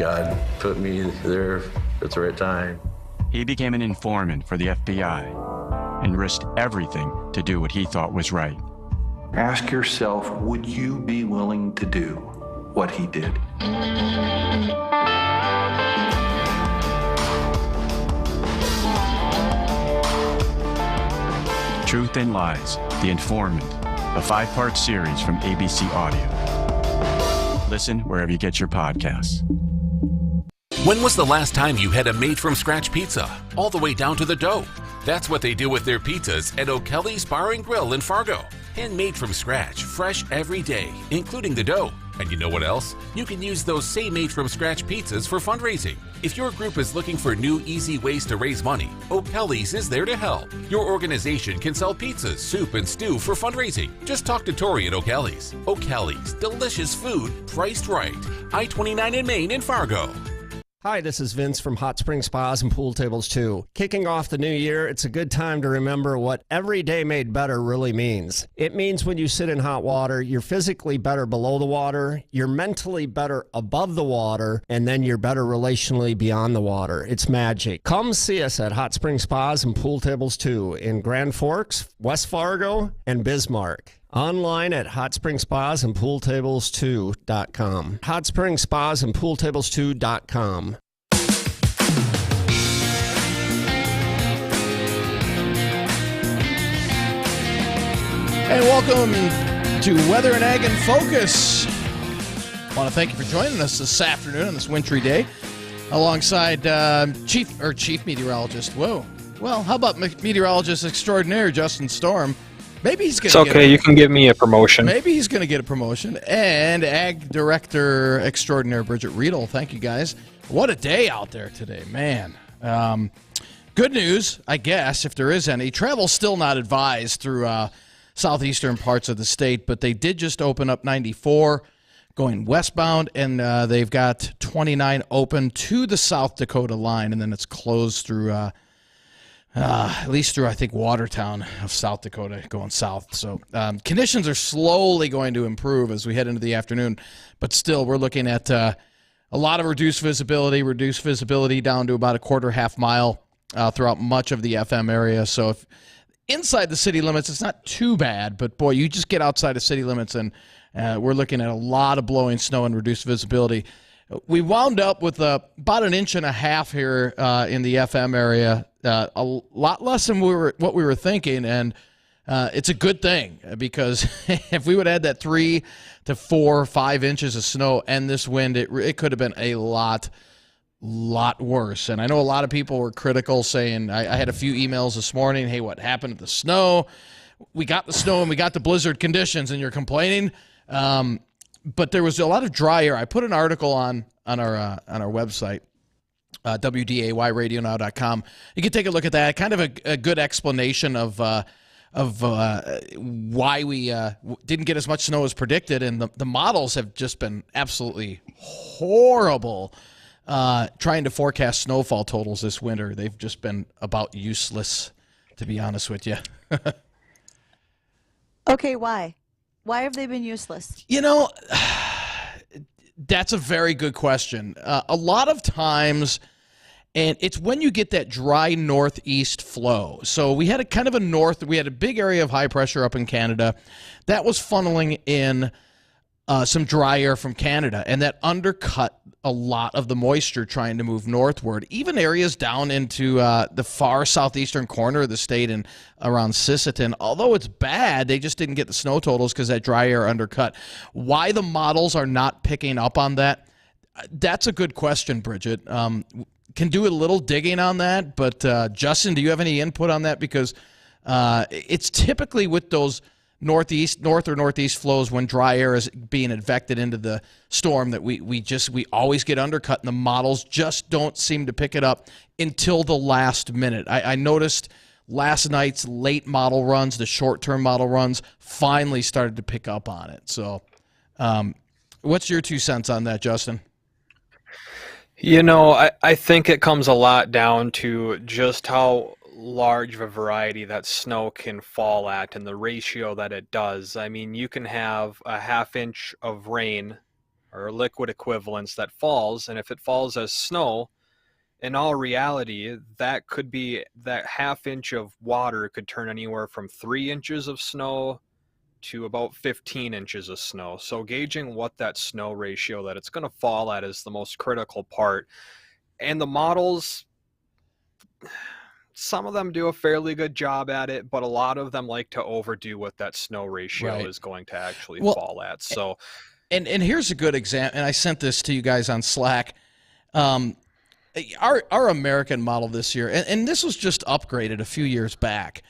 God put me there at the right time. He became an informant for the FBI and risked everything to do what he thought was right. Ask yourself, would you be willing to do what he did? Truth and Lies, The Informant, a 5-part series from ABC Audio. Listen wherever you get your podcasts. When was the last time you had a made-from-scratch pizza, all the way down to the dough? That's what they do with their pizzas at O'Kelly's Bar and Grill in Fargo. Handmade from scratch, fresh every day, including the dough. And you know what else? You can use those same made-from-scratch pizzas for fundraising. If your group is looking for new, easy ways to raise money, O'Kelly's is there to help. Your organization can sell pizzas, soup, and stew for fundraising. Just talk to Tori at O'Kelly's. O'Kelly's, delicious food, priced right. I-29 in Maine in Fargo. Hi, this is Vince from Hot Spring Spas and Pool Tables 2. Kicking off the new year, it's a good time to remember what every day made better really means. It means when you sit in hot water, you're physically better below the water, you're mentally better above the water, and then you're better relationally beyond the water. It's magic. Come see us at Hot Spring Spas and Pool Tables 2 in Grand Forks, West Fargo, and Bismarck. Online at hotspringspaandpooltables2.com. hotspringspaandpooltables2.com. And welcome to Weather and Ag in Focus. I want to thank you for joining us this afternoon on this wintry day alongside Chief Meteorologist. Whoa. Well, how about Meteorologist Extraordinaire Justin Storm? Maybe he's going to. It's okay. You can give me a promotion. Maybe he's going to get a promotion. And Ag Director Extraordinaire Bridgette Readel. Thank you, guys. What a day out there today, man. Good news, I guess, if there is any. Travel's still not advised through southeastern parts of the state, but they did just open up 94 going westbound, and they've got 29 open to the South Dakota line, and then it's closed through. At least through, I think, Watertown of South Dakota going south. So conditions are slowly going to improve as we head into the afternoon. But still, we're looking at a lot of reduced visibility down to about a half mile throughout much of the FM area. So if inside the city limits, it's not too bad. But, boy, you just get outside of city limits, and we're looking at a lot of blowing snow and reduced visibility. We wound up with about 1.5 inches here in the FM area, a lot less than what we were thinking, and it's a good thing because if we would add that 3 to 4, 5 inches of snow and this wind, it could have been a lot worse. And I know a lot of people were critical, saying I had a few emails this morning. Hey, what happened to the snow? We got the snow and we got the blizzard conditions, and you're complaining. But there was a lot of dry air. I put an article on our website, WDAYradionow.com. You can take a look at that. Kind of a good explanation of why we didn't get as much snow as predicted, and the models have just been absolutely horrible trying to forecast snowfall totals this winter. They've just been about useless, to be honest with you. Okay, why? Why have they been useless? You know, that's a very good question. A lot of times, and it's when you get that dry northeast flow. So we had we had a big area of high pressure up in Canada that was funneling in some dry air from Canada, and that undercut a lot of the moisture trying to move northward. Even areas down into the far southeastern corner of the state and around Sisseton, although it's bad, they just didn't get the snow totals because that dry air undercut. Why the models are not picking up on that, that's a good question, Bridgette. Can do a little digging on that, but Justin, do you have any input on that? Because it's typically with those north or northeast flows when dry air is being advected into the storm that we always get undercut, and the models just don't seem to pick it up until the last minute. I noticed last night's late model runs, the short-term model runs, finally started to pick up on it. So what's your 2 cents on that, Justin? You know, I think it comes a lot down to just how large of a variety that snow can fall at and the ratio that it does. I mean, you can have a half inch of rain or liquid equivalents that falls. And if it falls as snow, in all reality, that could be that half inch of water could turn anywhere from 3 inches of snow to about 15 inches of snow. So gauging what that snow ratio that it's going to fall at is the most critical part. And the models, some of them do a fairly good job at it, but a lot of them like to overdo what that snow ratio is going to actually fall at. So, and here's a good example, and I sent this to you guys on Slack. Our American model this year, and this was just upgraded a few years back,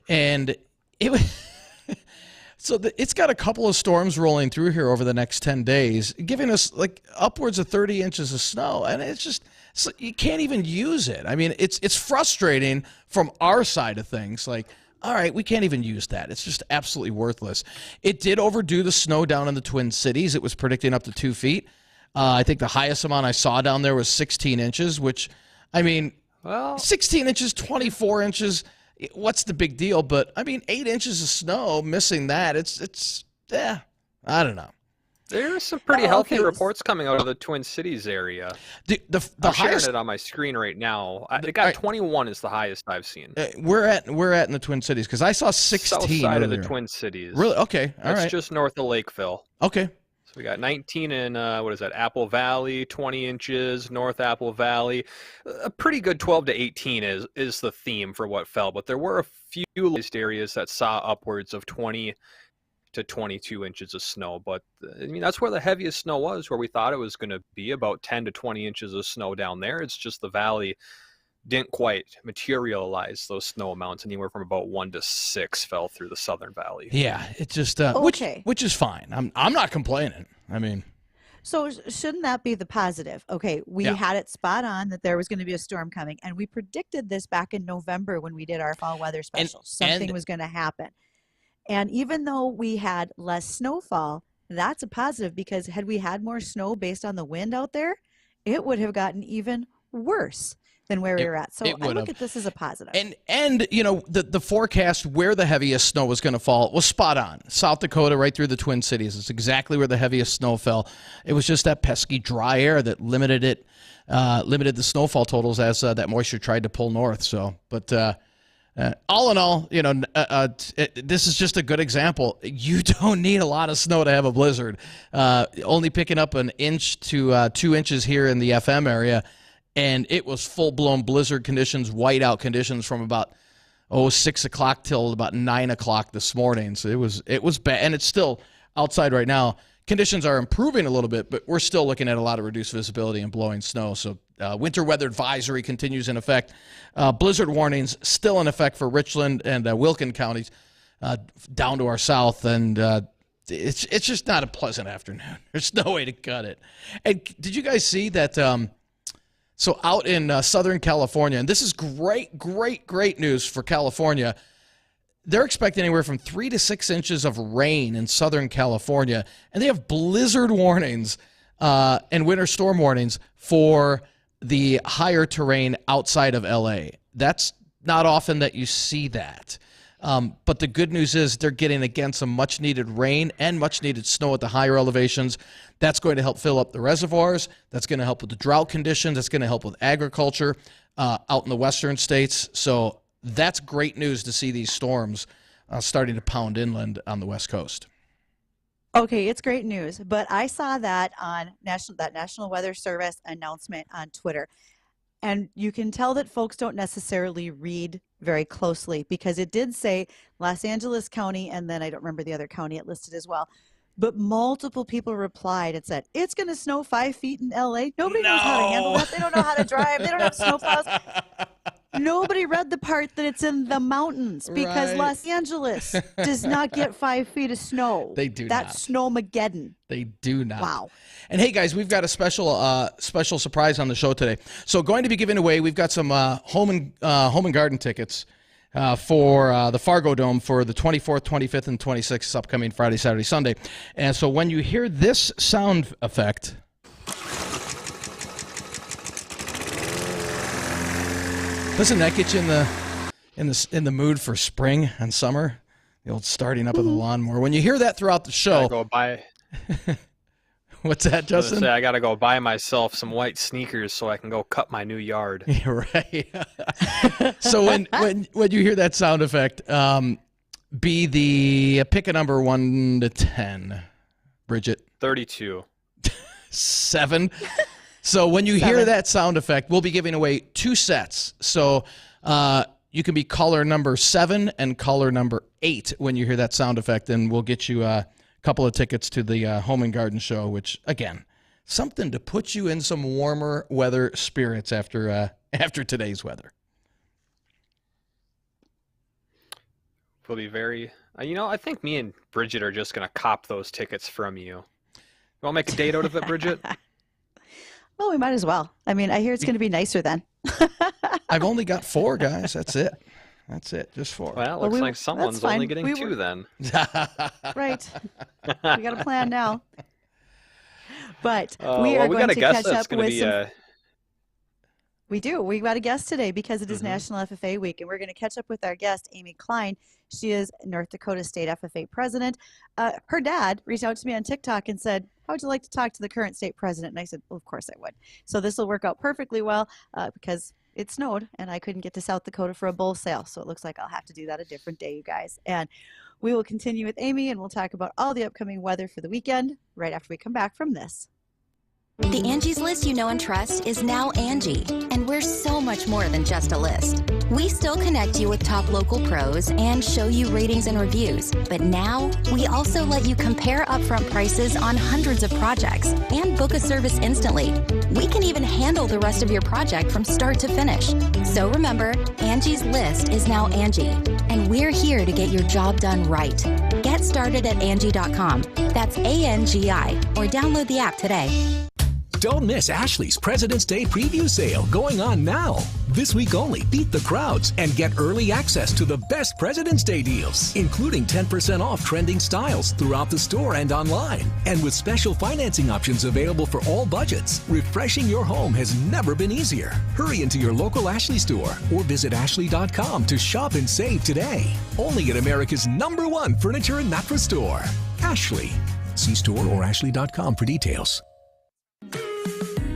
and it was so it's got a couple of storms rolling through here over the next 10 days, giving us like upwards of 30 inches of snow, and it's just you can't even use it. I mean, it's frustrating from our side of things. Like, all right, we can't even use that. It's just absolutely worthless. It did overdo the snow down in the Twin Cities. It was predicting up to 2 feet. I think the highest amount I saw down there was 16 inches, which, I mean, 16 inches, 24 inches, what's the big deal? But, I mean, 8 inches of snow, missing that, it's I don't know. There's some pretty healthy reports coming out of the Twin Cities area. The I'm highest, sharing it on my screen right now. It got 21 is the highest I've seen. We're at in the Twin Cities, because I saw 16 South side earlier. of the Twin Cities. Really? Okay, all right. That's just north of Lakeville. Okay. So we got 19 in, what is that, Apple Valley, 20 inches, North Apple Valley. A pretty good 12 to 18 is the theme for what fell, but there were a few areas that saw upwards of 20 to 22 inches of snow. But, I mean, that's where the heaviest snow was, where we thought it was going to be about 10 to 20 inches of snow down there. It's just the valley didn't quite materialize those snow amounts. Anywhere from about 1 to 6 fell through the Southern Valley. Yeah, it just which is fine. I'm not complaining. I mean, so shouldn't that be the positive? Okay, we had it spot on that there was going to be a storm coming, and we predicted this back in November when we did our fall weather special. Something was going to happen. And even though we had less snowfall, that's a positive, because had we had more snow based on the wind out there, it would have gotten even worse than where we were at. So I look at this as a positive. And you know, the forecast where the heaviest snow was going to fall was spot on. South Dakota, right through the Twin Cities. It's exactly where the heaviest snow fell. It was just that pesky dry air that limited the snowfall totals as that moisture tried to pull north. So, but all in all, you know, this is just a good example. You don't need a lot of snow to have a blizzard. Only picking up an inch to 2 inches here in the FM area, and it was full-blown blizzard conditions, whiteout conditions from about 6 o'clock till about 9 o'clock this morning. So it was bad, and it's still outside right now. Conditions are improving a little bit, but we're still looking at a lot of reduced visibility and blowing snow. So winter weather advisory continues in effect. Blizzard warnings still in effect for Richland and Wilkin counties down to our south, and it's just not a pleasant afternoon. There's no way to cut it. And did you guys see that? So out in Southern California, and this is great news for California. They're expecting anywhere from 3 to 6 inches of rain in Southern California, and they have blizzard warnings and winter storm warnings for the higher terrain outside of LA. That's not often that you see that. But the good news is they're getting, again, some much-needed rain and much-needed snow at the higher elevations. That's going to help fill up the reservoirs. That's going to help with the drought conditions. That's going to help with agriculture out in the western states. So that's great news to see these storms starting to pound inland on the West Coast. Okay, it's great news, but I saw that on National Weather Service announcement on Twitter. And you can tell that folks don't necessarily read very closely, because it did say Los Angeles County, and then I don't remember the other county it listed as well. But multiple people replied and said, it's going to snow 5 feet in LA. Nobody knows how to handle that. They don't know how to drive. They don't have snowplows. Nobody read the part that it's in the mountains, because Los Angeles does not get 5 feet of snow. They do not. That's Snowmageddon. They do not. Wow. And hey, guys, we've got a special surprise on the show today. So going to be giving away, we've got some home and garden tickets for the Fargo Dome for the 24th, 25th, and 26th, upcoming Friday, Saturday, Sunday. And so when you hear this sound effect, doesn't that get you in the mood for spring and summer? The old starting up of the lawnmower. When you hear that throughout the show, Go buy What's that, Justin? I got to go buy myself some white sneakers so I can go cut my new yard. Yeah, right. So when you hear that sound effect, pick a number 1 to 10. Bridgette. 32. 7. So when you hear that sound effect, we'll be giving away 2 sets. So you can be caller number 7 and caller number 8 when you hear that sound effect, and we'll get you a couple of tickets to the Home and Garden Show, which, again, something to put you in some warmer weather spirits after today's weather. Will be very... I think me and Bridgette are just going to cop those tickets from you. You want to make a date out of it, Bridgette? Well, we might as well. I mean, I hear it's going to be nicer then. I've only got 4, guys. That's it. Just 4. Well, looks like someone's only getting 2 then. Right. We got a plan now. But we are going to catch that's up with some... We do. We got a guest today because it is National FFA Week, and we're going to catch up with our guest, Amy Klain. She is North Dakota State FFA President. Her dad reached out to me on TikTok and said, how would you like to talk to the current state president? And I said, well, of course I would. So this will work out perfectly well because it snowed and I couldn't get to South Dakota for a bull sale. So it looks like I'll have to do that a different day, you guys. And we will continue with Amy, and we'll talk about all the upcoming weather for the weekend right after we come back from this. The Angie's List you know and trust is now Angie, and we're so much more than just a list. We still connect you with top local pros and show you ratings and reviews, but now we also let you compare upfront prices on hundreds of projects and book a service instantly. We can even handle the rest of your project from start to finish. So remember, Angie's List is now Angie, and we're here to get your job done right. Get started at Angie.com. That's ANGI, or download the app today. Don't miss Ashley's President's Day preview sale going on now. This week only, beat the crowds and get early access to the best President's Day deals, including 10% off trending styles throughout the store and online. And with special financing options available for all budgets, refreshing your home has never been easier. Hurry into your local Ashley store or visit Ashley.com to shop and save today. Only at America's #1 furniture and mattress store, Ashley. See store or Ashley.com for details.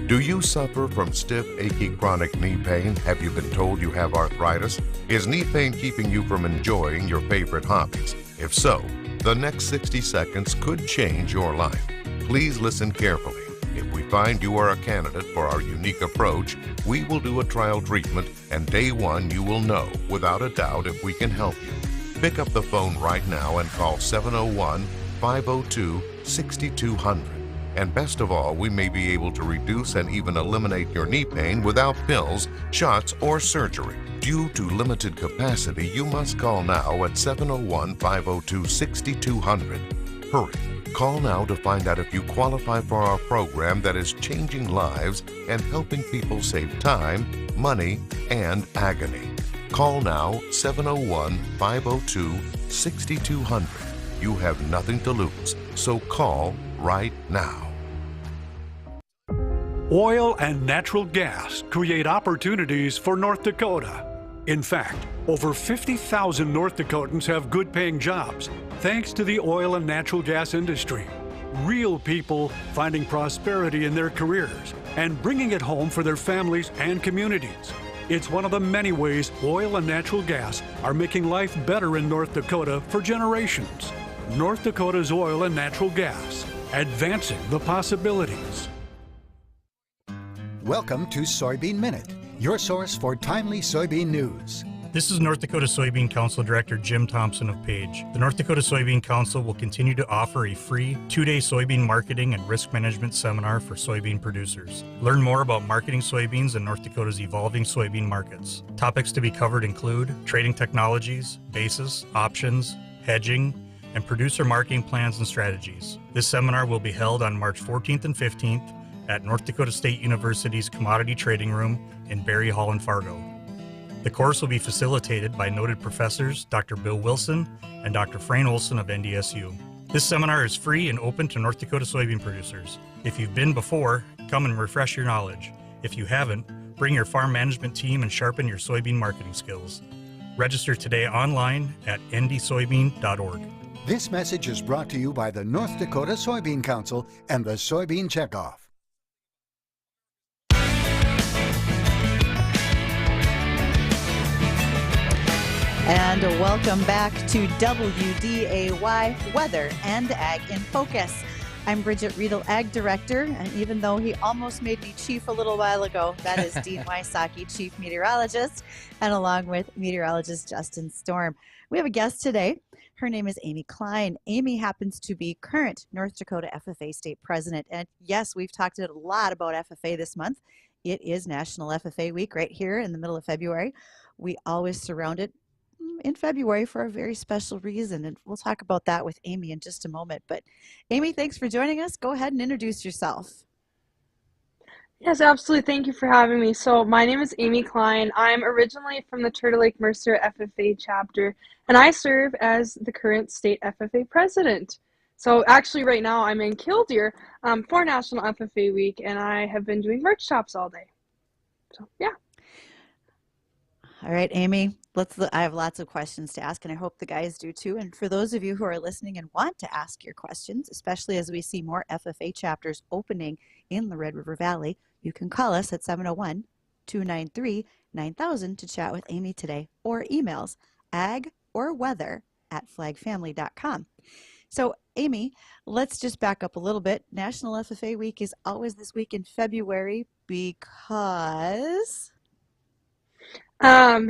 Do you suffer from stiff, achy, chronic knee pain? Have you been told you have arthritis? Is knee pain keeping you from enjoying your favorite hobbies? If so, the next 60 seconds could change your life. Please listen carefully. If we find you are a candidate for our unique approach, we will do a trial treatment, and day 1 you will know without a doubt if we can help you. Pick up the phone right now and call 701-502-6200. And best of all, we may be able to reduce and even eliminate your knee pain without pills, shots, or surgery. Due to limited capacity, you must call now at 701-502-6200. Hurry. Call now to find out if you qualify for our program that is changing lives and helping people save time, money, and agony. Call now 701-502-6200. You have nothing to lose, so call right now. Oil and natural gas create opportunities for North Dakota. In fact, over 50,000 North Dakotans have good-paying jobs thanks to the oil and natural gas industry. Real people finding prosperity in their careers and bringing it home for their families and communities. It's one of the many ways oil and natural gas are making life better in North Dakota for generations. North Dakota's oil and natural gas, advancing the possibilities. Welcome to Soybean Minute, your source for timely soybean news. This is North Dakota Soybean Council Director Jim Thompson of Page. The North Dakota Soybean Council will continue to offer a free 2-day soybean marketing and risk management seminar for soybean producers. Learn more about marketing soybeans in North Dakota's evolving soybean markets. Topics to be covered include trading technologies, basis, options, hedging, and producer marketing plans and strategies. This seminar will be held on March 14th and 15th at North Dakota State University's Commodity Trading Room in Berry Hall and Fargo. The course will be facilitated by noted professors Dr. Bill Wilson and Dr. Frayne Olson of NDSU. This seminar is free and open to North Dakota soybean producers. If you've been before, come and refresh your knowledge. If you haven't, bring your farm management team and sharpen your soybean marketing skills. Register today online at ndsoybean.org. This message is brought to you by the North Dakota Soybean Council and the Soybean Checkoff. And welcome back to WDAY Weather and Ag in Focus. I'm Bridgette Readel, Ag Director, and even though he almost made me Chief a little while ago, that is Dean Wysocki, Chief Meteorologist, and along with Meteorologist Justin Storm. We have a guest today. Her name is Amy Klain. Amy happens to be current North Dakota FFA State President. And yes, we've talked a lot about FFA this month. It is National FFA Week right here in the middle of February. We always surround it in February for a very special reason, and we'll talk about that with Amy in just a moment. But Amy, thanks for joining us. Go ahead and introduce yourself. Yes, absolutely. Thank you for having me. So my name is Amy Klain. I'm originally from the Turtle Lake Mercer FFA chapter, and I serve as the current state FFA president. So actually right now I'm in Killdeer for National FFA Week, and I have been doing workshops all day. So yeah. All right, Amy, I have lots of questions to ask, and I hope the guys do too. And for those of you who are listening and want to ask your questions, especially as we see more FFA chapters opening in the Red River Valley, you can call us at 701-293-9000 to chat with Amy today, or emails agorweather@flagfamily.com. So Amy, let's just back up a little bit. National FFA Week is always this week in February because of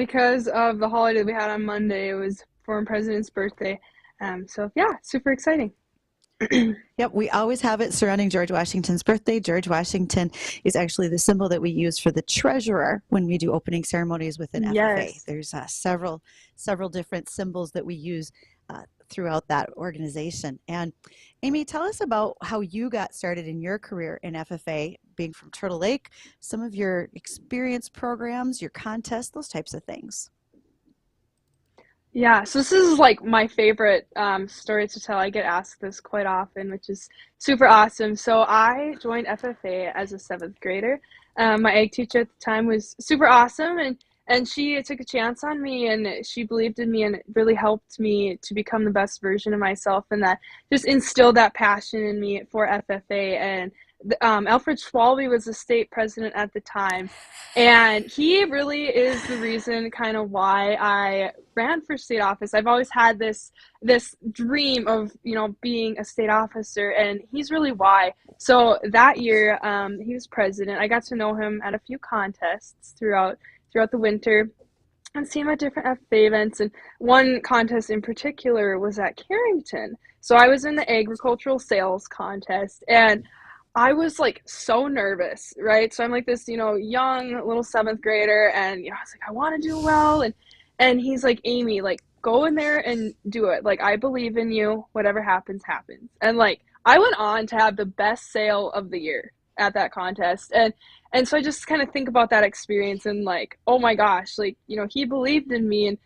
the holiday we had on Monday. It was former president's birthday. So yeah, super exciting. Yep, we always have it surrounding George Washington's birthday. George Washington is actually the symbol that we use for the treasurer when we do opening ceremonies within FFA. There's several different symbols that we use throughout that organization. And Amy, tell us about how you got started in your career in FFA, being from Turtle Lake, some of your experience programs, your contests, those types of things. Yeah, so this is like my favorite story to tell. I get asked this quite often, which is super awesome. So I joined FFA as a 7th grader. My ag teacher at the time was super awesome, and she took a chance on me, and she believed in me, and it really helped me to become the best version of myself, and that just instilled that passion in me for FFA. And Alfred Schwalbe was the state president at the time, and he really is the reason kind of why I ran for state office. I've always had this dream of, being a state officer, and he's really why. So that year he was president. I got to know him at a few contests throughout the winter and see him at different FFA events, and one contest in particular was at Carrington. So I was in the agricultural sales contest, and I was like so nervous, right? So I'm like this, young little 7th grader, and I was like, I want to do well, and he's like, Amy, like, go in there and do it. Like, I believe in you. Whatever happens, happens. And like, I went on to have the best sale of the year at that contest, and so I just kind of think about that experience and like, oh my gosh, like, he believed in me,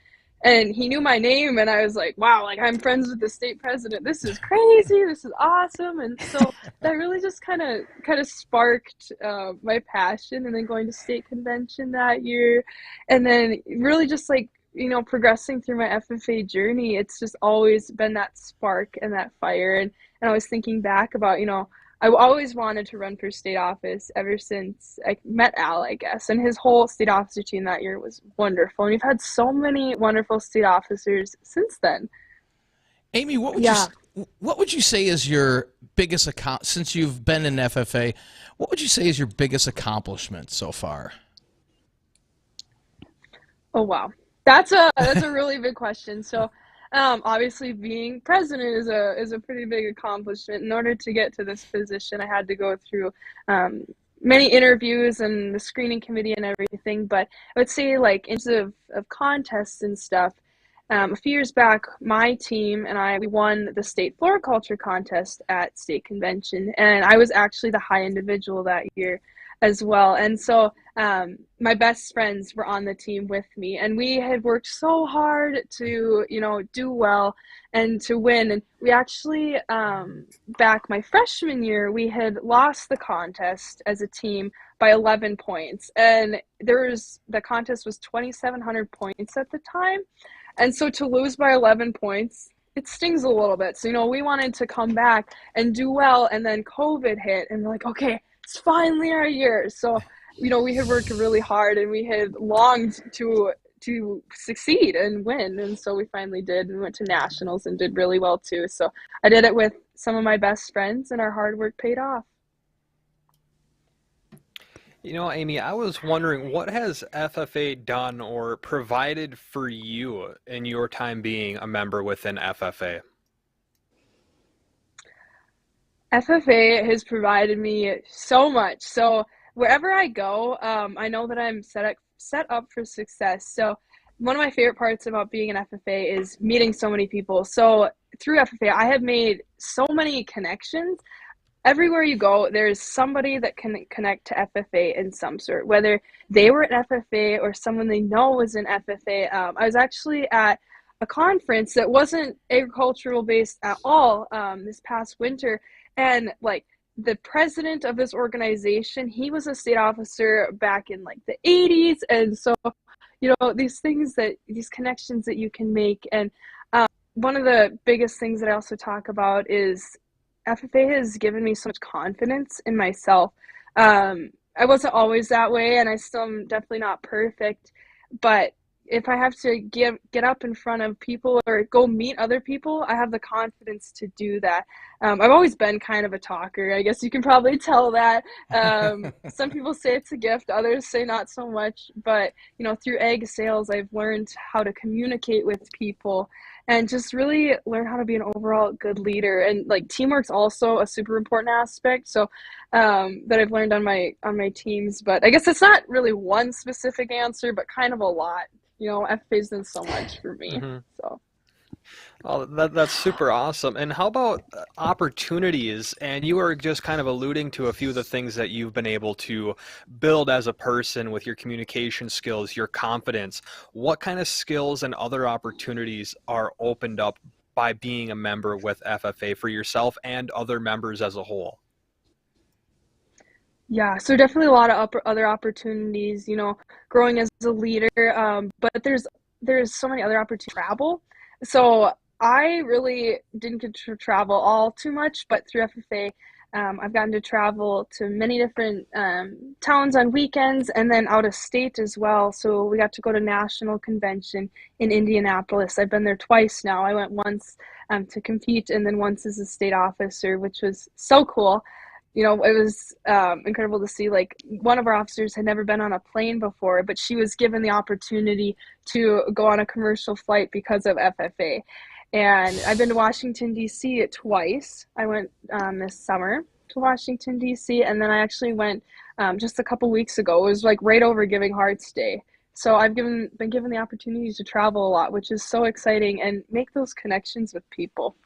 and he knew my name, and I was like, wow, like, I'm friends with the state president. This is crazy. This is awesome. And so that really just kind of sparked my passion, and then going to state convention that year, and then really just like, progressing through my FFA journey. It's just always been that spark and that fire. And I was thinking back about, I always wanted to run for state office ever since I met Al, I guess, and his whole state officer team that year was wonderful. And we've had so many wonderful state officers since then. Amy, what would you say is your biggest since you've been in FFA? What would you say is your biggest accomplishment so far? Oh wow, that's a really big question. So. Obviously being president is a pretty big accomplishment. In order to get to this position, I had to go through many interviews and the screening committee and everything. But I would say, like, in terms of contests and stuff, a few years back, my team and we won the state floriculture contest at state convention, and I was actually the high individual that year as well. And so my best friends were on the team with me, and we had worked so hard to do well and to win. And we actually back my freshman year, we had lost the contest as a team by 11 points, and the contest was 2,700 points at the time. And so to lose by 11 points, it stings a little bit. So, we wanted to come back and do well, and then COVID hit, and we're like, okay, it's finally our year. So, we had worked really hard, and we had longed to succeed and win. And so we finally did, and went to nationals and did really well too. So I did it with some of my best friends, and our hard work paid off. Amy, I was wondering, what has FFA done or provided for you in your time being a member within FFA? FFA has provided me so much. So wherever I go, I know that I'm set up for success. So one of my favorite parts about being an FFA is meeting so many people. So through FFA, I have made so many connections. Everywhere you go, there's somebody that can connect to FFA in some sort, whether they were at FFA or someone they know was in FFA. I was actually at a conference that wasn't agricultural based at all this past winter, and the president of this organization, he was a state officer back in the 80s. And so, these connections that you can make. And one of the biggest things that I also talk about is FFA has given me so much confidence in myself. I wasn't always that way, and I still am definitely not perfect, but if I have to get up in front of people or go meet other people, I have the confidence to do that. I've always been kind of a talker. I guess you can probably tell that. Some people say it's a gift, others say not so much. But, through ag sales, I've learned how to communicate with people and just really learn how to be an overall good leader. And teamwork's also a super important aspect. So that I've learned on my teams. But I guess it's not really one specific answer, but kind of a lot. FFA's done so much for me. Mm-hmm. So. Well, that's super awesome. And how about opportunities? And you were just kind of alluding to a few of the things that you've been able to build as a person with your communication skills, your confidence. What kind of skills and other opportunities are opened up by being a member with FFA for yourself and other members as a whole? Yeah, so definitely a lot of other opportunities, growing as a leader, but there's so many other opportunities to travel. So I really didn't get to travel all too much, but through FFA, I've gotten to travel to many different towns on weekends and then out of state as well. So we got to go to National Convention in Indianapolis. I've been there twice now. I went once to compete and then once as a state officer, which was so cool. It was incredible to see, one of our officers had never been on a plane before, but she was given the opportunity to go on a commercial flight because of FFA. And I've been to Washington, D.C. twice. I went this summer to Washington, D.C., and then I actually went just a couple weeks ago. It was right over Giving Hearts Day. So I've been given the opportunity to travel a lot, which is so exciting, and make those connections with people.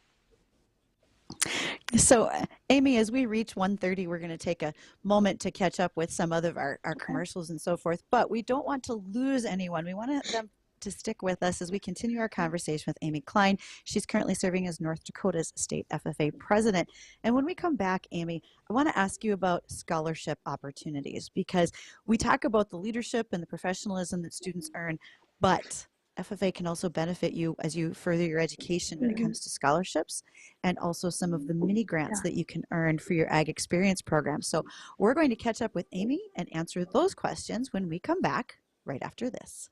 So, Amy, as we reach 1:30, we're going to take a moment to catch up with some of our commercials and so forth, but we don't want to lose anyone. We want them to stick with us as we continue our conversation with Amy Klain. She's currently serving as North Dakota's state FFA president. And when we come back, Amy, I want to ask you about scholarship opportunities, because we talk about the leadership and the professionalism that students earn, but FFA can also benefit you as you further your education when it comes to scholarships and also some of the mini grants that you can earn for your Ag Experience program. So we're going to catch up with Amy and answer those questions when we come back right after this.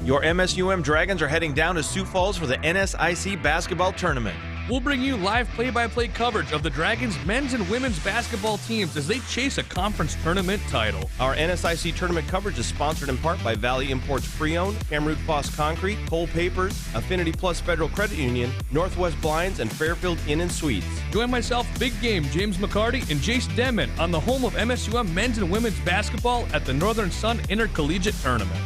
Your MSUM Dragons are heading down to Sioux Falls for the NSIC basketball tournament. We'll bring you live play-by-play coverage of the Dragons' men's and women's basketball teams as they chase a conference tournament title. Our NSIC tournament coverage is sponsored in part by Valley Imports Freon, Emerald Foss Concrete, Cole Papers, Affinity Plus Federal Credit Union, Northwest Blinds, and Fairfield Inn and Suites. Join myself, Big Game, James McCarty, and Jace Denman on the home of MSUM men's and women's basketball at the Northern Sun Intercollegiate Tournament.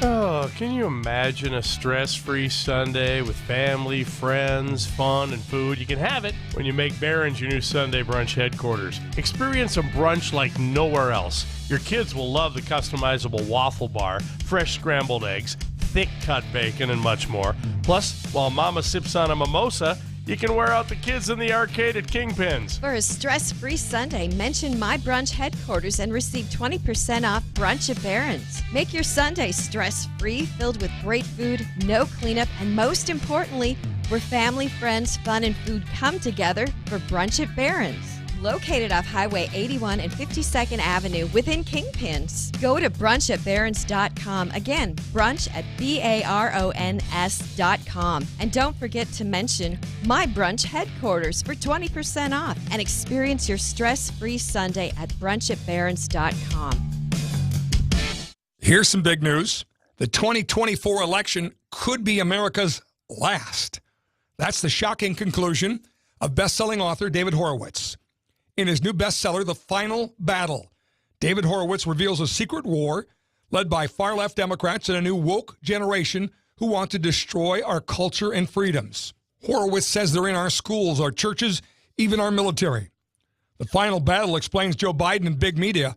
Oh, can you imagine a stress-free Sunday with family, friends, fun, and food? You can have it when you make Barron's your new Sunday brunch headquarters. Experience a brunch like nowhere else. Your kids will love the customizable waffle bar, fresh scrambled eggs, thick cut bacon, and much more. Plus, while Mama sips on a mimosa, You can wear out the kids in the arcade at Kingpin's. For a stress-free Sunday, mention My Brunch Headquarters and receive 20% off brunch at Barron's. Make your Sunday stress-free, filled with great food, no cleanup, and most importantly, where family, friends, fun, and food come together for brunch at Barron's. Located off Highway 81 and 52nd Avenue within Kingpins. Go to brunchatbarons.com. Again, brunch at BARONS.com. And don't forget to mention My Brunch Headquarters for 20% off and experience your stress-free Sunday at brunchatbarons.com. Here's some big news. The 2024 election could be America's last. That's the shocking conclusion of best-selling author David Horowitz. In his new bestseller, The Final Battle, David Horowitz reveals a secret war led by far-left Democrats and a new woke generation who want to destroy our culture and freedoms. Horowitz says they're in our schools, our churches, even our military. The Final Battle explains Joe Biden and big media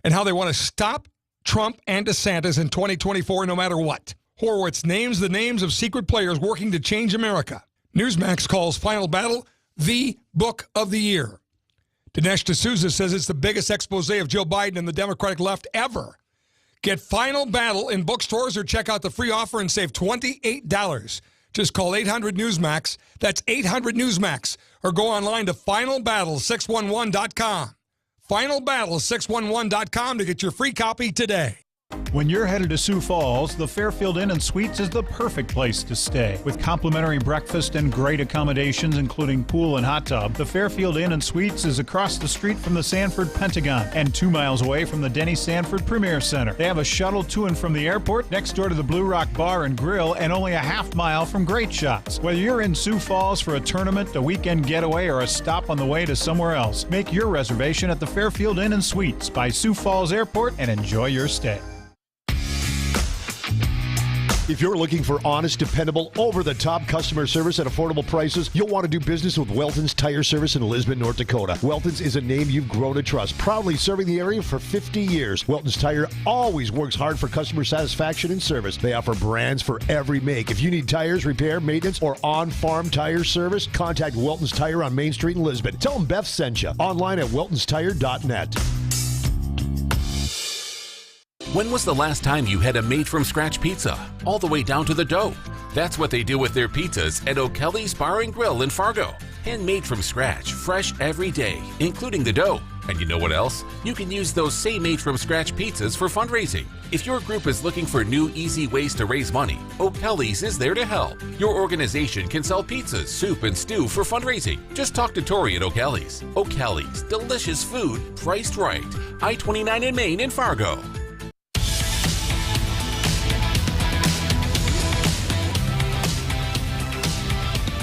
and how they want to stop Trump and DeSantis in 2024 no matter what. Horowitz names the names of secret players working to change America. Newsmax calls Final Battle the book of the year. Dinesh D'Souza says it's the biggest expose of Joe Biden and the Democratic left ever. Get Final Battle in bookstores or check out the free offer and save $28. Just call 800-NEWSMAX. That's 800-NEWSMAX. Or go online to finalbattle611.com. Finalbattle611.com to get your free copy today. When you're headed to Sioux Falls, the Fairfield Inn & Suites is the perfect place to stay. With complimentary breakfast and great accommodations, including pool and hot tub, the Fairfield Inn & Suites is across the street from the Sanford Pentagon and 2 miles away from the Denny Sanford Premier Center. They have a shuttle to and from the airport, next door to the Blue Rock Bar and Grill, and only a half mile from Great Shots. Whether you're in Sioux Falls for a tournament, a weekend getaway, or a stop on the way to somewhere else, make your reservation at the Fairfield Inn & Suites by Sioux Falls Airport and enjoy your stay. If you're looking for honest, dependable, over-the-top customer service at affordable prices, you'll want to do business with Welton's Tire Service in Lisbon, North Dakota. Welton's is a name you've grown to trust, proudly serving the area for 50 years. Welton's Tire always works hard for customer satisfaction and service. They offer brands for every make. If you need tires, repair, maintenance, or on-farm tire service, contact Welton's Tire on Main Street in Lisbon. Tell them Beth sent you. Online at weltonstire.net. When was the last time you had a made-from-scratch pizza, all the way down to the dough? That's what they do with their pizzas at O'Kelly's Bar and Grill in Fargo. Handmade from scratch, fresh every day, including the dough. And you know what else? You can use those same made-from-scratch pizzas for fundraising. If your group is looking for new, easy ways to raise money, O'Kelly's is there to help. Your organization can sell pizzas, soup, and stew for fundraising. Just talk to Tori at O'Kelly's. O'Kelly's, delicious food, priced right. I-29 in Maine in Fargo.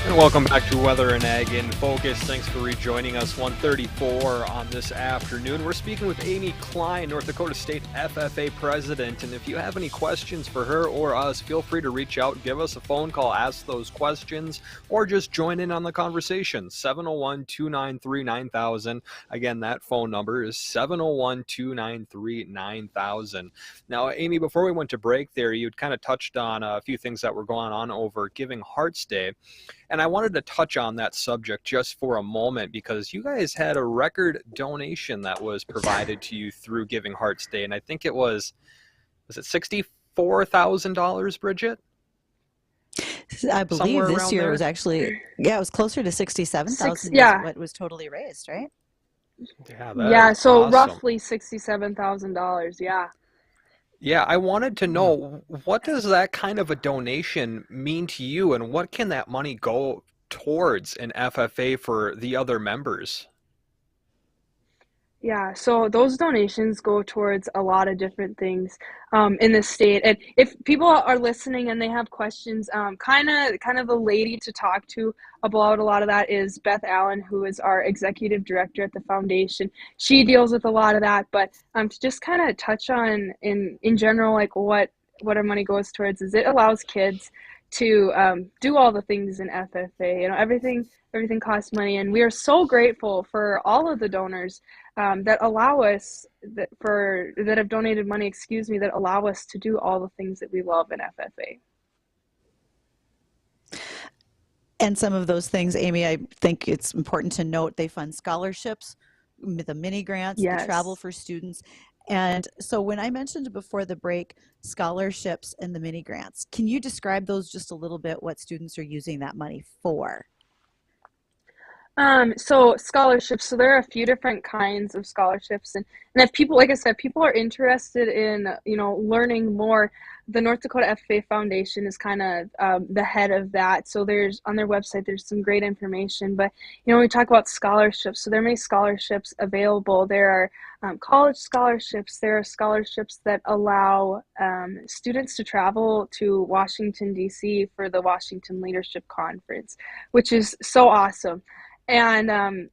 And welcome back to Weather and Ag in Focus. Thanks for rejoining us. 1:34 on this afternoon. We're speaking with Amy Klain, North Dakota State FFA President. And if you have any questions for her or us, feel free to reach out, give us a phone call, ask those questions, or just join in on the conversation. 701-293-9000. Again, that phone number is 701-293-9000. Now, Amy, before we went to break there, you'd kind of touched on a few things that were going on over Giving Hearts Day. And I wanted to touch on that subject just for a moment because you guys had a record donation that was provided to you through Giving Hearts Day. And I think was it $64,000, Bridgette? I believe Somewhere this around year there? was actually, it was closer to 67,000 yeah. is what was totally raised, right? Yeah, so awesome. roughly $67,000, yeah. Yeah, I wanted to know, what does that kind of a donation mean to you, and what can that money go towards in FFA for the other members? Yeah, so those donations go towards a lot of different things in the state. And if people are listening and they have questions, kind of the lady to talk to about a lot of that is Beth Allen, who is our executive director at the foundation. She deals with a lot of that, but to just kind of touch on in general, like what our money goes towards is it allows kids to do all the things in FFA. You know, everything costs money, and we are so grateful for all of the donors that allow us that have donated money, that allow us to do all the things that we love in FFA. And some of those things, Amy, I think it's important to note they fund scholarships, the mini grants, the travel for students. And so when I mentioned before the break, scholarships and the mini grants, can you describe those just a little bit, what students are using that money for? So scholarships, so there are a few different kinds of scholarships, and if people, like I said, people are interested in, learning more, the North Dakota FFA Foundation is kind of the head of that. So there's, on their website, there's some great information, but, we talk about scholarships, so there are many scholarships available. There are college scholarships, there are scholarships that allow students to travel to Washington, D.C. for the Washington Leadership Conference, which is so awesome. And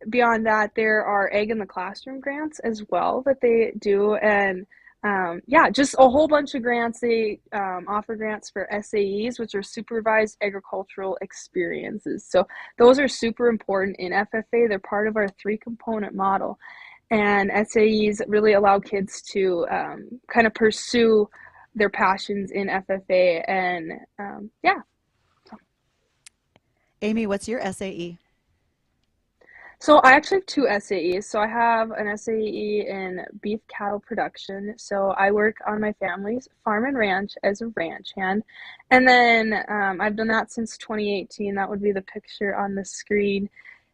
beyond that, there are Egg in the Classroom grants as well that they do. And just a whole bunch of grants. They offer grants for SAEs, which are supervised agricultural experiences. So those are super important in FFA. They're part of our 3-component model. And SAEs really allow kids to kind of pursue their passions in FFA. And Amy, what's your SAE? So I actually have 2 SAEs. So I have an SAE in beef cattle production. So I work on my family's farm and ranch as a ranch hand. And then I've done that since 2018. That would be the picture on the screen.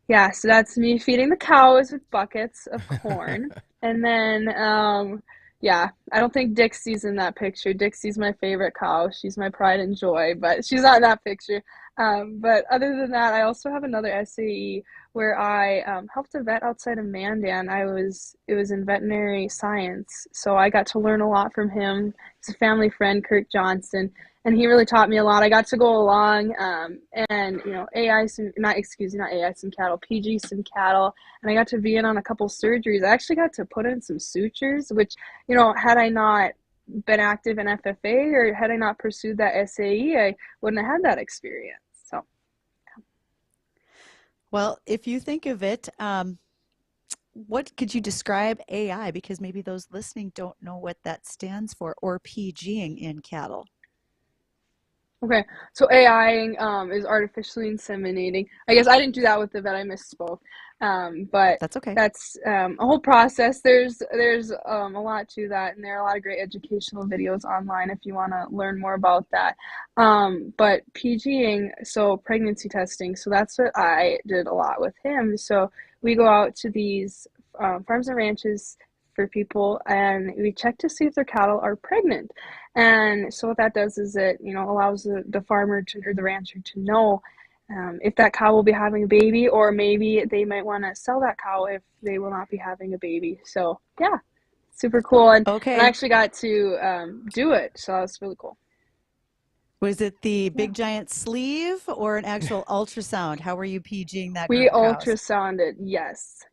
Yeah, so that's me feeding the cows with buckets of corn. And then, I don't think Dixie's in that picture. Dixie's my favorite cow. She's my pride and joy, but she's not in that picture. But other than that, I also have another SAE where I helped a vet outside of Mandan. It was in veterinary science, so I got to learn a lot from him. He's a family friend, Kirk Johnson, and he really taught me a lot. I got to go along and PG some cattle, and I got to be in on a couple surgeries. I actually got to put in some sutures, which, had I not been active in FFA or had I not pursued that SAE, I wouldn't have had that experience. So, well, if you think of it, what could you describe AI? Because maybe those listening don't know what that stands for, or PGing in cattle. Okay, so AI is artificially inseminating. I guess I didn't do that with the vet. I misspoke. But that's okay. That's a whole process. There's a lot to that, and there are a lot of great educational videos online if you want to learn more about that. But PGing, so pregnancy testing, so that's what I did a lot with him. So we go out to these farms and ranches for people, and we check to see if their cattle are pregnant. And so what that does is it, allows the farmer or the rancher to know if that cow will be having a baby, or maybe they might want to sell that cow if they will not be having a baby. So yeah, super cool. And I actually got to do it, so that was really cool. Was it the big giant sleeve or an actual ultrasound? How were you PGing that? We ultrasounded, yes,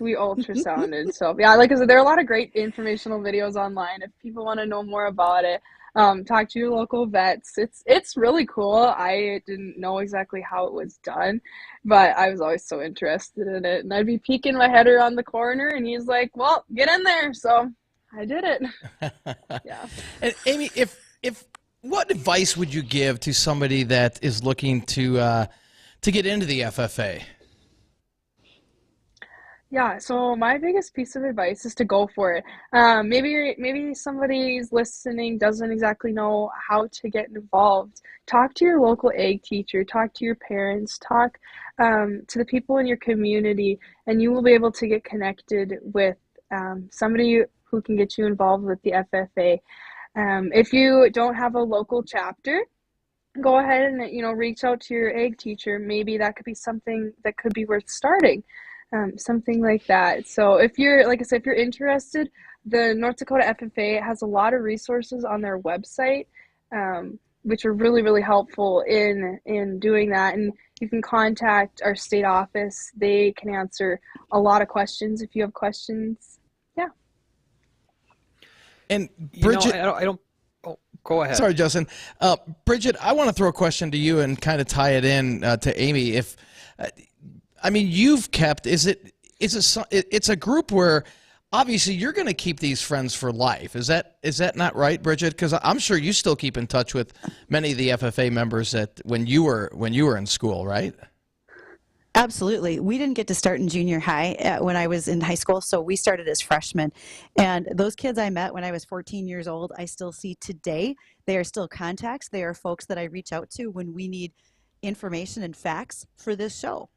we ultrasounded. So yeah, like I said, there are a lot of great informational videos online if people want to know more about it. Talk to your local vets. It's really cool. I didn't know exactly how it was done, but I was always so interested in it. And I'd be peeking my head around the corner, and he's like, "Well, get in there." So I did it. Yeah. And Amy, if what advice would you give to somebody that is looking to get into the FFA? Yeah, so my biggest piece of advice is to go for it. Maybe somebody's listening doesn't exactly know how to get involved. Talk to your local ag teacher, talk to your parents, talk to the people in your community, and you will be able to get connected with somebody who can get you involved with the FFA. If you don't have a local chapter, go ahead and reach out to your ag teacher. Maybe that could be something that could be worth starting. Something like that. So if you're, like I said, if you're interested, the North Dakota FFA has a lot of resources on their website, which are really, really helpful in doing that. And you can contact our state office. They can answer a lot of questions if you have questions. Yeah. And Bridgette, I don't. Oh, go ahead. Sorry, Justin. Bridgette, I want to throw a question to you and kind of tie it in to Amy. You've kept, it's a group where obviously you're going to keep these friends for life. Is that not right, Bridgette? Because I'm sure you still keep in touch with many of the FFA members that when you were in school, right? Absolutely. We didn't get to start in junior high when I was in high school, so we started as freshmen. And those kids I met when I was 14 years old, I still see today. They are still contacts. They are folks that I reach out to when we need information and facts for this show.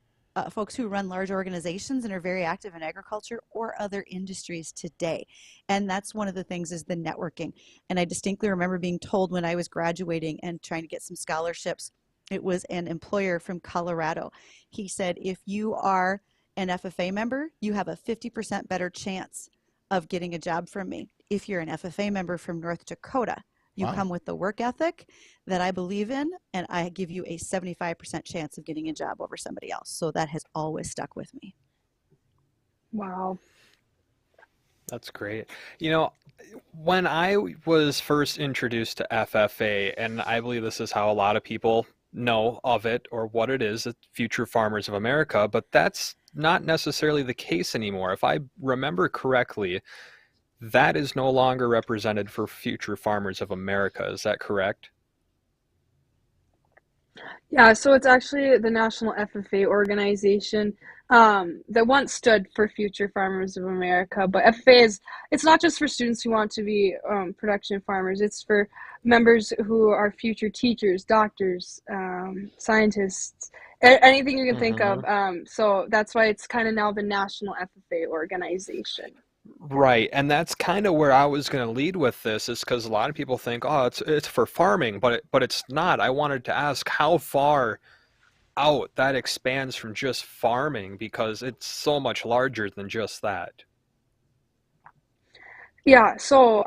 Folks who run large organizations and are very active in agriculture or other industries today. And that's one of the things is the networking. And I distinctly remember being told when I was graduating and trying to get some scholarships, it was an employer from Colorado. He said, if you are an FFA member, you have a 50% better chance of getting a job from me. If you're an FFA member from North Dakota, you come with the work ethic that I believe in, and I give you a 75% chance of getting a job over somebody else. So that has always stuck with me. Wow. That's great. You know, when I was first introduced to FFA, and I believe this is how a lot of people know of it or what it is, it's Future Farmers of America, but that's not necessarily the case anymore. If I remember correctly, that is no longer represented for Future Farmers of America. Is that correct? Yeah, so it's actually the National FFA organization that once stood for Future Farmers of America. But FFA it's not just for students who want to be production farmers. It's for members who are future teachers, doctors, scientists, anything you can think of. So that's why it's kind of now the National FFA organization. Right, and that's kind of where I was going to lead with this, is because a lot of people think, oh, it's for farming, but it's not. I wanted to ask how far out that expands from just farming, because it's so much larger than just that. Yeah, so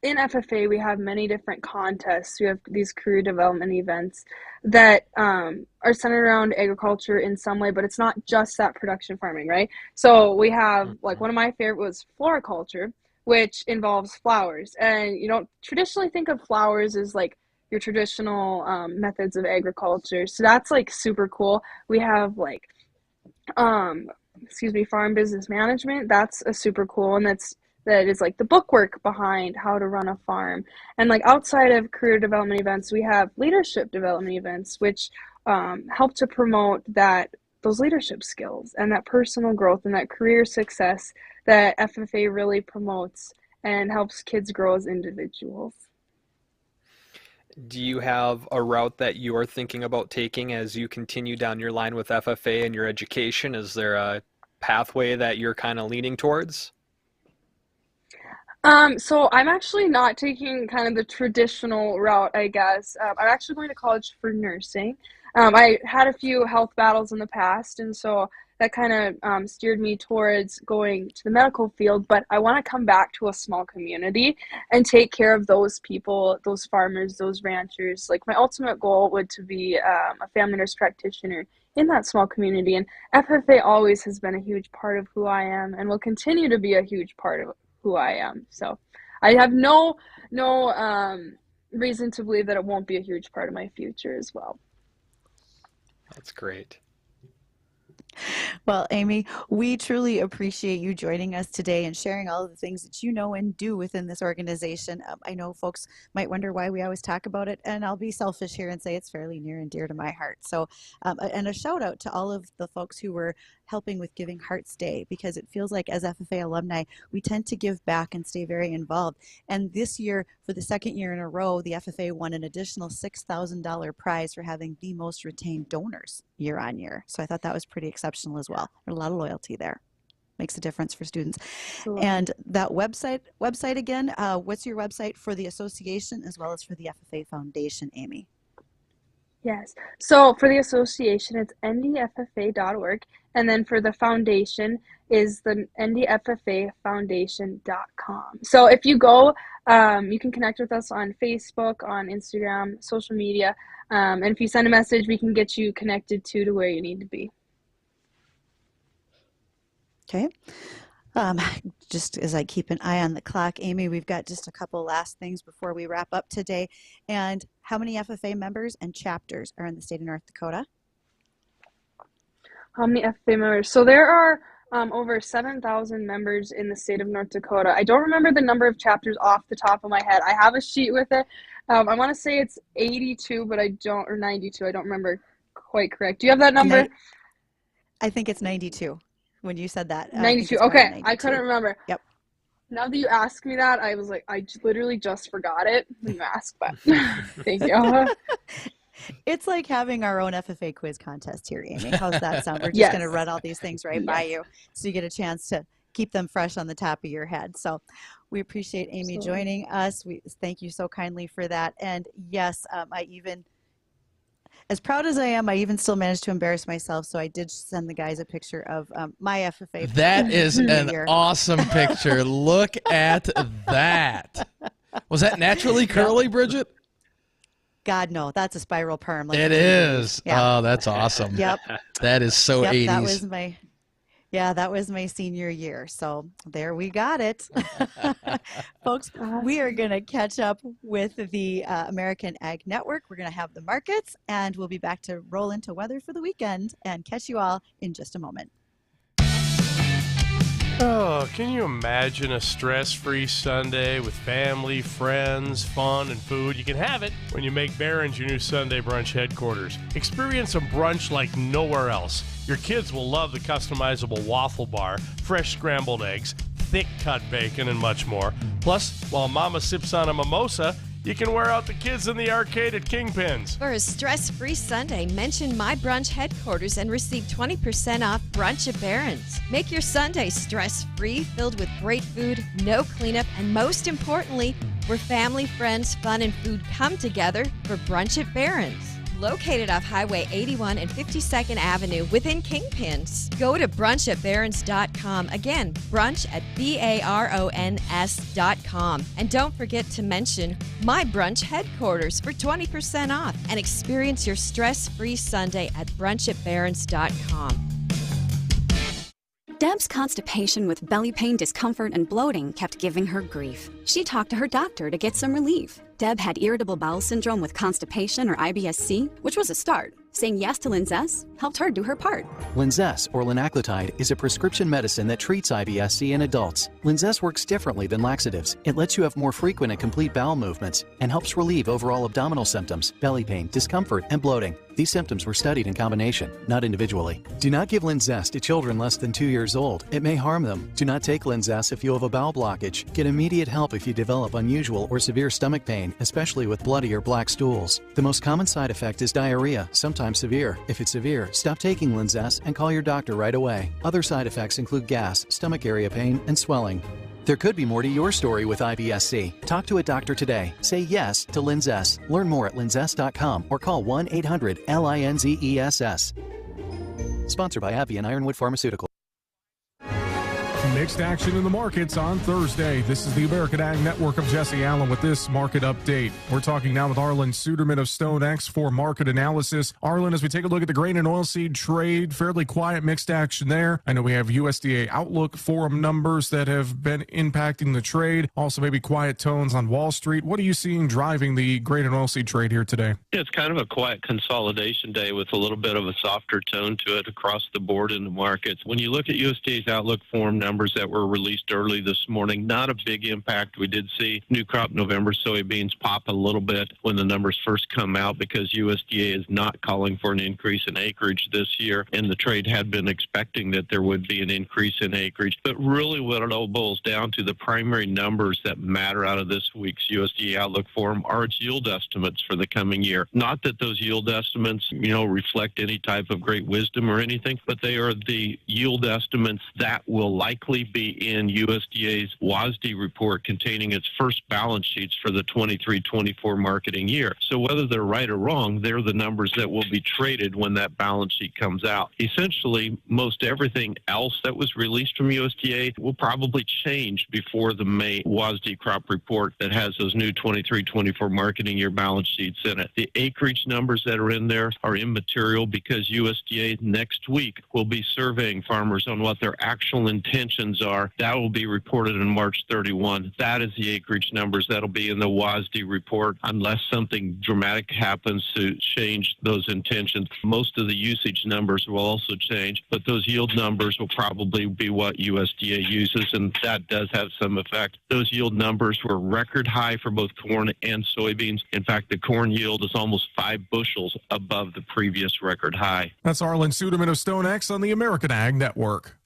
in FFA, we have many different contests. We have these career development events that are centered around agriculture in some way, but it's not just that production farming, right? So we have, like, one of my favorite was floriculture, which involves flowers. And you don't traditionally think of flowers as, like, your traditional methods of agriculture. So that's, like, super cool. We have, like, farm business management. That's a super cool, and that is like the bookwork behind how to run a farm. And like outside of career development events, we have leadership development events, which help to promote those leadership skills and that personal growth and that career success that FFA really promotes and helps kids grow as individuals. Do you have a route that you're thinking about taking as you continue down your line with FFA and your education? Is there a pathway that you're kind of leaning towards? So I'm actually not taking kind of the traditional route, I guess. I'm actually going to college for nursing. I had a few health battles in the past, and so that kind of steered me towards going to the medical field, but I want to come back to a small community and take care of those people, those farmers, those ranchers. Like, my ultimate goal would to be a family nurse practitioner in that small community, and FFA always has been a huge part of who I am and will continue to be a huge part of who I am. So I have no reason to believe that it won't be a huge part of my future as well. That's great. Well, Amy, we truly appreciate you joining us today and sharing all of the things that you know and do within this organization. I know folks might wonder why we always talk about it, and I'll be selfish here and say it's fairly near and dear to my heart. So, and a shout out to all of the folks who were helping with Giving Hearts Day, because it feels like as FFA alumni, we tend to give back and stay very involved. And this year, for the second year in a row, the FFA won an additional $6,000 prize for having the most retained donors year on year. So I thought that was pretty exceptional as well. There's a lot of loyalty there. Makes a difference for students. Absolutely. And that website again, what's your website for the association as well as for the FFA Foundation, Amy? Yes. So for the association, it's ndffa.org. And then for the foundation is the ndffafoundation.com. So if you go, you can connect with us on Facebook, on Instagram, social media. And if you send a message, we can get you connected to where you need to be. Okay. Just as I keep an eye on the clock, Amy, we've got just a couple last things before we wrap up today. And how many FFA members and chapters are in the state of North Dakota? How many FFA members? So there are over 7,000 members in the state of North Dakota. I don't remember the number of chapters off the top of my head. I have a sheet with it. I want to say it's 82, but or 92. I don't remember quite correct. Do you have that number? I think it's 92 when you said that. 92. Okay. I couldn't remember. Yep. Now that you asked me that, I was like, I literally just forgot it when you asked, but thank you. It's like having our own FFA quiz contest here, Amy. How's that sound? We're just going to run all these things right by you so you get a chance to keep them fresh on the top of your head. So we appreciate Amy joining us. We thank you so kindly for that. And yes, I even, as proud as I am, I even still managed to embarrass myself. So I did send the guys a picture of my FFA. That is an awesome picture. Look at that. Was that naturally curly, Bridgette? God, no, that's a spiral perm. Like it is. Yeah. Oh, that's awesome. Yep. That is so 80s. That was my senior year. So there we got it. Folks, we are going to catch up with the American Ag Network. We're going to have the markets, and we'll be back to roll into weather for the weekend and catch you all in just a moment. Oh, can you imagine a stress-free Sunday with family, friends, fun, and food? You can have it when you make Barron's your new Sunday brunch headquarters. Experience a brunch like nowhere else. Your kids will love the customizable waffle bar, fresh scrambled eggs, thick cut bacon, and much more. Plus, while Mama sips on a mimosa, you can wear out the kids in the arcade at Kingpin's. For a stress-free Sunday, mention My Brunch Headquarters and receive 20% off brunch at Barron's. Make your Sunday stress-free, filled with great food, no cleanup, and most importantly, where family, friends, fun, and food come together for brunch at Barron's. Located off Highway 81 and 52nd Avenue within Kingpins. Go to brunchatbarons.com. Again, brunch at BARONS.com. And don't forget to mention My Brunch Headquarters for 20% off and experience your stress-free Sunday at brunchatbarons.com. Deb's constipation with belly pain, discomfort, and bloating kept giving her grief. She talked to her doctor to get some relief. Deb had irritable bowel syndrome with constipation or IBS-C, which was a start. Saying yes to Linzess helped her do her part. Linzess, or linaclotide, is a prescription medicine that treats IBS-C in adults. Linzess works differently than laxatives. It lets you have more frequent and complete bowel movements and helps relieve overall abdominal symptoms, belly pain, discomfort, and bloating. These symptoms were studied in combination, not individually. Do not give Linzess to children less than 2 years old. It may harm them. Do not take Linzess if you have a bowel blockage. Get immediate help if you develop unusual or severe stomach pain, especially with bloody or black stools. The most common side effect is diarrhea, sometimes severe. If it's severe, stop taking Linzess and call your doctor right away. Other side effects include gas, stomach area pain, and swelling. There could be more to your story with IBS-C. Talk to a doctor today. Say yes to Linzess. Learn more at linzess.com or call 1-800-LINZESS. Sponsored by AbbVie and Ironwood Pharmaceutical. Mixed action in the markets on Thursday. This is the American Ag Network. of Jesse Allen with this market update. We're talking now with Arlen Suderman of StoneX for market analysis. Arlen, as we take a look at the grain and oilseed trade, fairly quiet mixed action there. I know we have USDA Outlook Forum numbers that have been impacting the trade. Also maybe quiet tones on Wall Street. What are you seeing driving the grain and oilseed trade here today? It's kind of a quiet consolidation day with a little bit of a softer tone to it across the board in the markets. When you look at USDA's Outlook Forum numbers that were released early this morning, not a big impact. We did see new crop November soybeans pop a little bit when the numbers first come out because USDA is not calling for an increase in acreage this year, and the trade had been expecting that there would be an increase in acreage. But really what it all boils down to, the primary numbers that matter out of this week's USDA Outlook Forum are its yield estimates for the coming year. Not that those yield estimates, reflect any type of great wisdom or anything, but they are the yield estimates that will likely be in USDA's WASDE report containing its first balance sheets for the 23-24 marketing year. So whether they're right or wrong, they're the numbers that will be traded when that balance sheet comes out. Essentially, most everything else that was released from USDA will probably change before the May WASDE crop report that has those new 23-24 marketing year balance sheets in it. The acreage numbers that are in there are immaterial because USDA next week will be surveying farmers on what their actual intention intentions are. That will be reported on March 31. That is the acreage numbers that'll be in the WASD report unless something dramatic happens to change those intentions. Most of the usage numbers will also change, but those yield numbers will probably be what USDA uses, and that does have some effect. Those yield numbers were record high for both corn and soybeans. In fact, the corn yield is almost 5 bushels above the previous record high. That's Arlen Suderman of StoneX on the American Ag Network.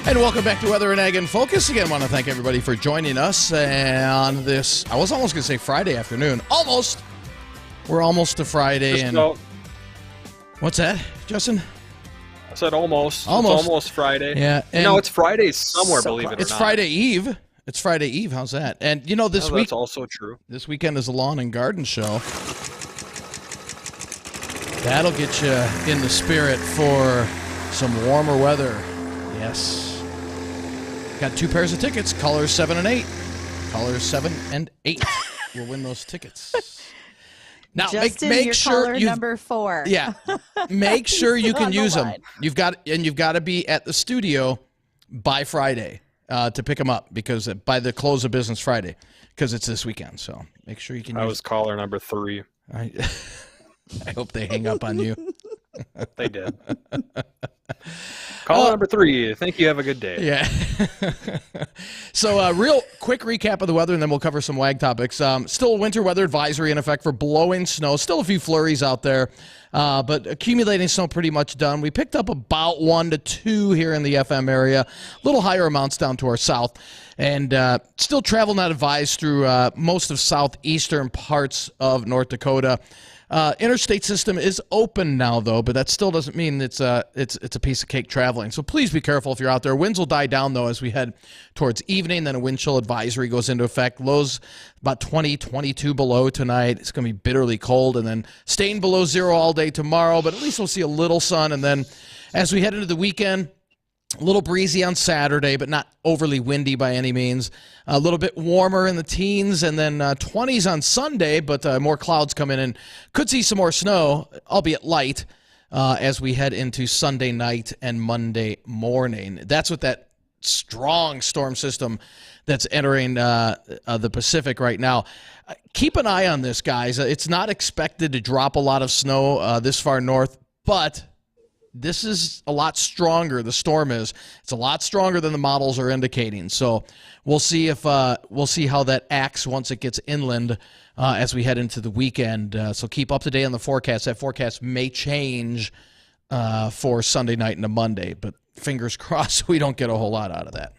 And welcome back to Weather and Ag in Focus. Again, I want to thank everybody for joining us on this, I was almost going to say Friday afternoon. Almost. We're almost to Friday. What's that, Justin? I said almost. Almost. It's almost Friday. Yeah. No, it's Friday somewhere, believe it or not. It's Friday Eve. It's Friday Eve. How's that? And, this week. That's also true. This weekend is the Lawn and Garden Show. That'll get you in the spirit for some warmer weather. Yes. Got 2 pairs of tickets, colors 7 and 8. Colors 7 and 8 will win those tickets. Now, Justin, make your sure caller number 4. Yeah, make sure you can use them. line. You've got to be at the studio by Friday to pick them up, because by the close of business Friday, because it's this weekend. So make sure you can. I was caller number 3. I hope they hang up on you. They did. Caller number 3. Thank you. Have a good day. Yeah. So real quick recap of the weather, and then we'll cover some WAG topics. Still a winter weather advisory in effect for blowing snow. Still a few flurries out there, but accumulating snow pretty much done. We picked up about 1 to 2 here in the FM area. A little higher amounts down to our south. And still travel not advised through most of southeastern parts of North Dakota. Interstate system is open now, though, but that still doesn't mean it's a piece of cake traveling. So please be careful if you're out there. Winds will die down, though, as we head towards evening. Then a wind chill advisory goes into effect. Lows about 20, 22 below tonight. It's going to be bitterly cold, and then staying below 0 all day tomorrow. But at least we'll see a little sun. And then as we head into the weekend, a little breezy on Saturday, but not overly windy by any means. A little bit warmer in the teens, and then 20s on Sunday, but more clouds come in, and could see some more snow, albeit light, as we head into Sunday night and Monday morning. That's what that strong storm system that's entering the Pacific right now. Keep an eye on this, guys. It's not expected to drop a lot of snow this far north, but this is a lot stronger. The storm is. It's a lot stronger than the models are indicating. So we'll see if we'll see how that acts once it gets inland as we head into the weekend. So keep up to date on the forecast. That forecast may change for Sunday night into Monday, but fingers crossed we don't get a whole lot out of that.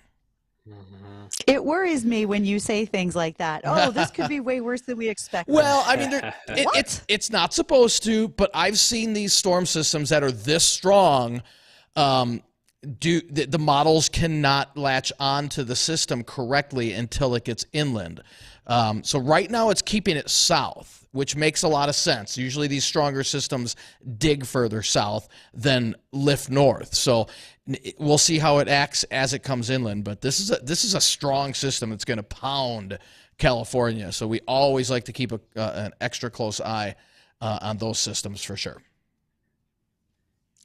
It worries me when you say things like that. Oh, this could be way worse than we expected. Well, I mean, it's not supposed to, but I've seen these storm systems that are this strong. The models cannot latch onto the system correctly until it gets inland. So right now it's keeping it south, which makes a lot of sense. Usually these stronger systems dig further south than lift north. So we'll see how it acts as it comes inland. But this is a strong system that's going to pound California. So we always like to keep an extra close eye on those systems for sure.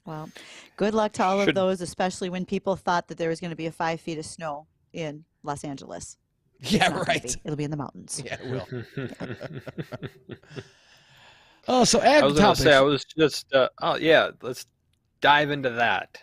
Well, good luck to all of those, especially when people thought that there was going to be 5 feet of snow in Los Angeles. Yeah, right. It'll be in the mountains. Yeah, it will. Oh, so ag I was going to say, I was just, let's dive into that.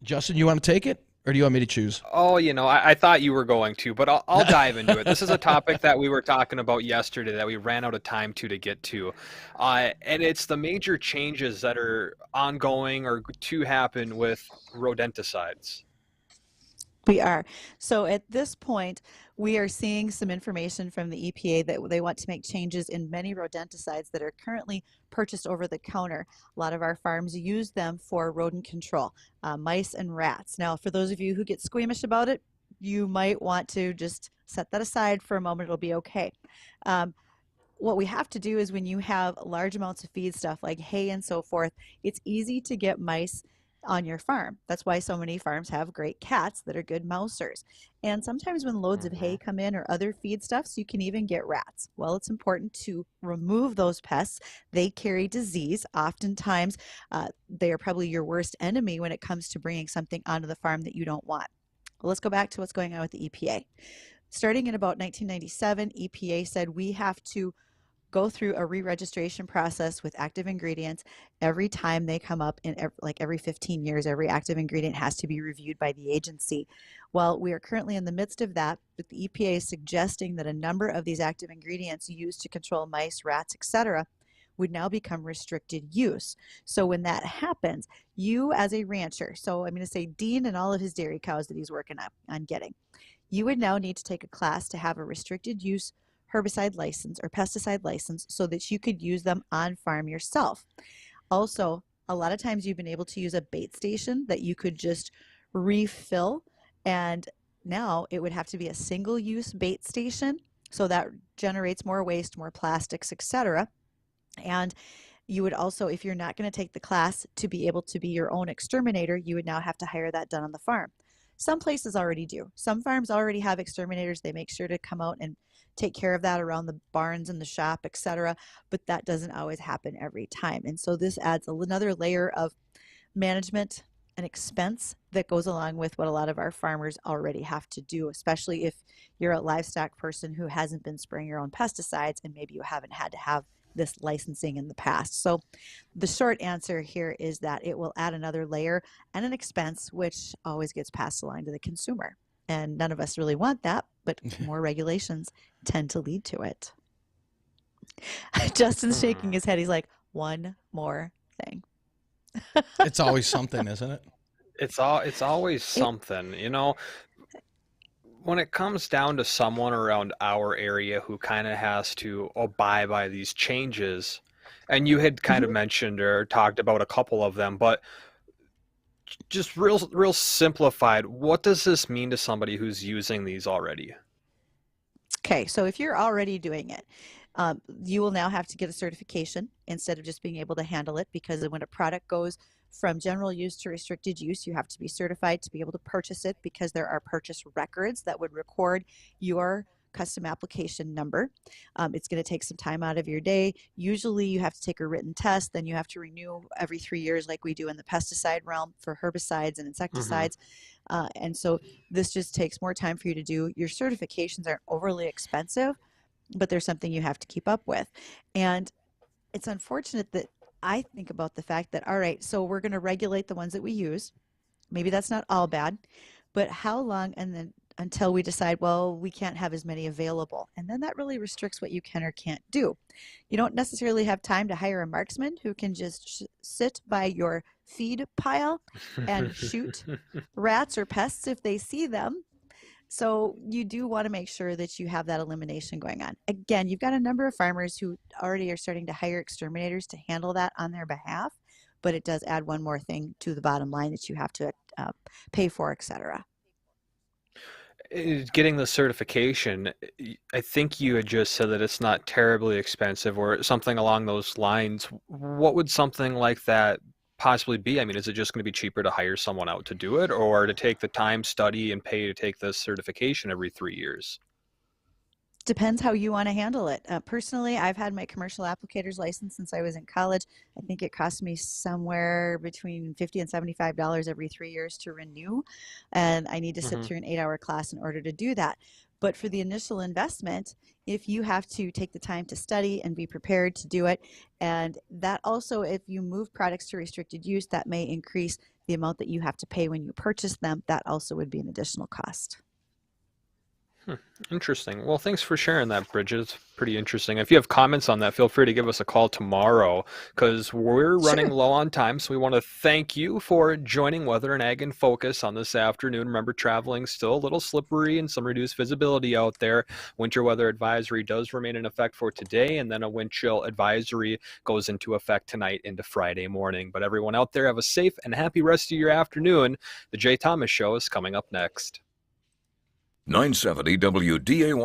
Justin, you want to take it, or do you want me to choose? Oh, I thought you were going to, but I'll dive into it. This is a topic that we were talking about yesterday that we ran out of time to get to. And it's the major changes that are ongoing or to happen with rodenticides. We are. So at this point, we are seeing some information from the EPA that they want to make changes in many rodenticides that are currently purchased over the counter. A lot of our farms use them for rodent control, mice and rats. Now, for those of you who get squeamish about it, you might want to just set that aside for a moment. It'll be okay. What we have to do is when you have large amounts of feed stuff like hay and so forth, it's easy to get mice on your farm. That's why so many farms have great cats that are good mousers. And sometimes when loads of hay come in or other feedstuffs, you can even get rats. Well, it's important to remove those pests. They carry disease. Oftentimes, they are probably your worst enemy when it comes to bringing something onto the farm that you don't want. Well, let's go back to what's going on with the EPA. Starting in about 1997, EPA said we have to go through a re-registration process with active ingredients every time they come up in every 15 years. Every active ingredient has to be reviewed by the agency. Well, we are currently in the midst of that, but the EPA is suggesting that a number of these active ingredients used to control mice, rats, etc., would now become restricted use. So when that happens, you as a rancher, so I'm going to say Dean and all of his dairy cows that he's working on getting, you would now need to take a class to have a restricted use herbicide license or pesticide license so that you could use them on farm yourself. Also, a lot of times you've been able to use a bait station that you could just refill, and now it would have to be a single-use bait station, so that generates more waste, more plastics, etc. And you would also, if you're not going to take the class to be able to be your own exterminator, you would now have to hire that done on the farm. Some places already do. Some farms already have exterminators. They make sure to come out and take care of that around the barns and the shop, etc. But that doesn't always happen every time. And so this adds another layer of management and expense that goes along with what a lot of our farmers already have to do, especially if you're a livestock person who hasn't been spraying your own pesticides and maybe you haven't had to have this licensing in the past. So the short answer here is that it will add another layer and an expense, which always gets passed along to the consumer. And none of us really want that, but more regulations tend to lead to it. Justin's shaking his head. He's like, one more thing. It's always something, isn't it? It's always something, you know. When it comes down to someone around our area who kind of has to abide by these changes, and you had kind of mentioned or talked about a couple of them, but just real simplified, what does this mean to somebody who's using these already? Okay, so if you're already doing it, you will now have to get a certification instead of just being able to handle it, because when a product goes from general use to restricted use, you have to be certified to be able to purchase it, because there are purchase records that would record your custom application number. It's going to take some time out of your day. Usually you have to take a written test, then you have to renew every 3 years like we do in the pesticide realm for herbicides and insecticides. And so this just takes more time for you to do. Your certifications aren't overly expensive, but there's something you have to keep up with. And it's unfortunate that I think about the fact that, all right, so we're going to regulate the ones that we use. Maybe that's not all bad, but how long and then until we decide, well, we can't have as many available? And then that really restricts what you can or can't do. You don't necessarily have time to hire a marksman who can just sit by your feed pile and shoot rats or pests if they see them. So you do want to make sure that you have that elimination going on. Again, you've got a number of farmers who already are starting to hire exterminators to handle that on their behalf, but it does add one more thing to the bottom line that you have to pay for, etc. Getting the certification, I think you had just said that it's not terribly expensive or something along those lines. What would something like that possibly be? I mean, is it just going to be cheaper to hire someone out to do it, or to take the time, study, and pay to take this certification every 3 years? Depends how you want to handle it. Personally, I've had my commercial applicator's license since I was in college. I think it cost me somewhere between $50 and $75 every 3 years to renew, and I need to sit through an 8-hour class in order to do that. But for the initial investment, if you have to take the time to study and be prepared to do it, and that also, if you move products to restricted use, that may increase the amount that you have to pay when you purchase them. That also would be an additional cost. Interesting. Well, thanks for sharing that, Bridgette. It's pretty interesting. If you have comments on that, feel free to give us a call tomorrow, because we're running low on time. So we want to thank you for joining Weather and Ag in Focus on this afternoon. Remember, traveling still a little slippery and some reduced visibility out there. Winter weather advisory does remain in effect for today, and then a wind chill advisory goes into effect tonight into Friday morning. But everyone out there, have a safe and happy rest of your afternoon. The Jay Thomas Show is coming up next. 970 WDAY